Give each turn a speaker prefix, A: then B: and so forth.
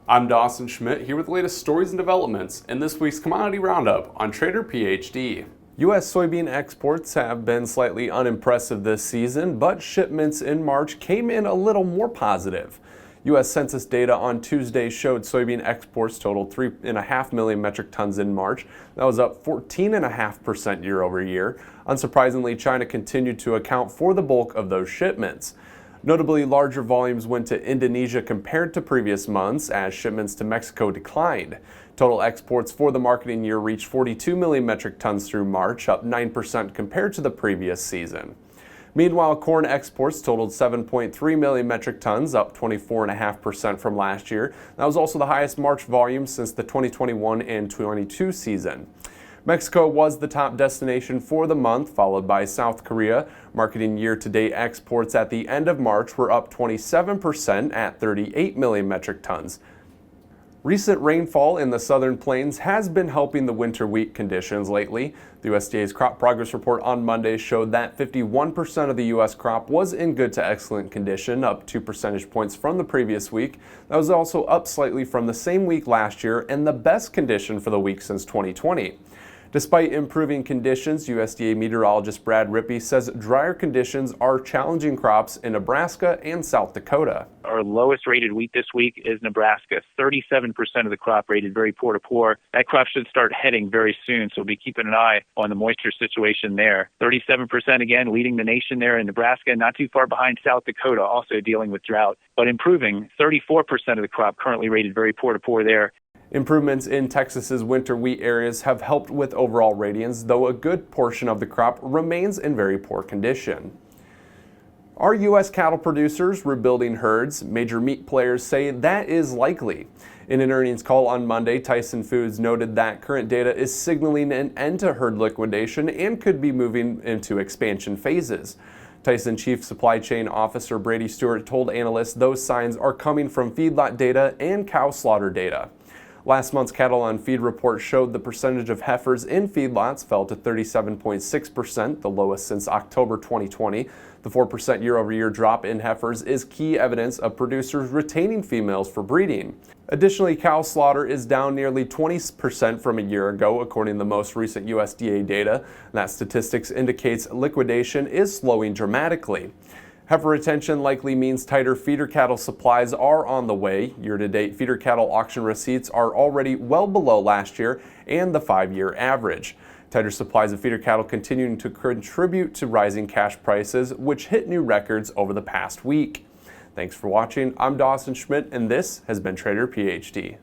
A: I'm Dawson Schmidt here with the latest stories and developments in this week's Commodity Roundup on Trader PhD. U.S. soybean exports have been slightly unimpressive this season, but shipments in March came in a little more positive. U.S. Census data on Tuesday showed soybean exports totaled 3.5 million metric tons in March. That was up 14.5% year over year. Unsurprisingly, China continued to account for the bulk of those shipments. Notably, larger volumes went to Indonesia compared to previous months as shipments to Mexico declined. Total exports for the marketing year reached 42 million metric tons through March, up 9% compared to the previous season. Meanwhile, corn exports totaled 7.3 million metric tons, up 24.5% from last year. That was also the highest March volume since the 2021 and 22 season. Mexico was the top destination for the month, followed by South Korea. Marketing year-to-date exports at the end of March were up 27% at 38 million metric tons. Recent rainfall in the southern plains has been helping the winter wheat conditions lately. The USDA's crop progress report on Monday showed that 51% of the U.S. crop was in good to excellent condition, up 2 percentage points from the previous week. That was also up slightly from the same week last year and the best condition for the week since 2020. Despite improving conditions, USDA meteorologist Brad Rippey says drier conditions are challenging crops in Nebraska and South Dakota.
B: Our lowest rated wheat this week is Nebraska. 37% of the crop rated very poor to poor. That crop should start heading very soon, so we'll be keeping an eye on the moisture situation there. 37% again leading the nation there in Nebraska, not too far behind South Dakota, also dealing with drought, but improving. 34% of the crop currently rated very poor to poor there.
A: Improvements in Texas's winter wheat areas have helped with overall radians, though a good portion of the crop remains in very poor condition. Are U.S. cattle producers rebuilding herds? Major meat players say that is likely. In an earnings call on Monday, Tyson Foods noted that current data is signaling an end to herd liquidation and could be moving into expansion phases. Tyson Chief Supply Chain Officer Brady Stewart told analysts those signs are coming from feedlot data and cow slaughter data. Last month's Cattle on Feed report showed the percentage of heifers in feedlots fell to 37.6%, the lowest since October 2020. The 4% year-over-year drop in heifers is key evidence of producers retaining females for breeding. Additionally, cow slaughter is down nearly 20% from a year ago, according to the most recent USDA data. That statistics indicates liquidation is slowing dramatically. Heifer retention likely means tighter feeder cattle supplies are on the way. Year-to-date feeder cattle auction receipts are already well below last year and the 5-year average. Tighter supplies of feeder cattle continuing to contribute to rising cash prices, which hit new records over the past week. Thanks for watching. I'm Dawson Schmidt, and this has been Trader PhD.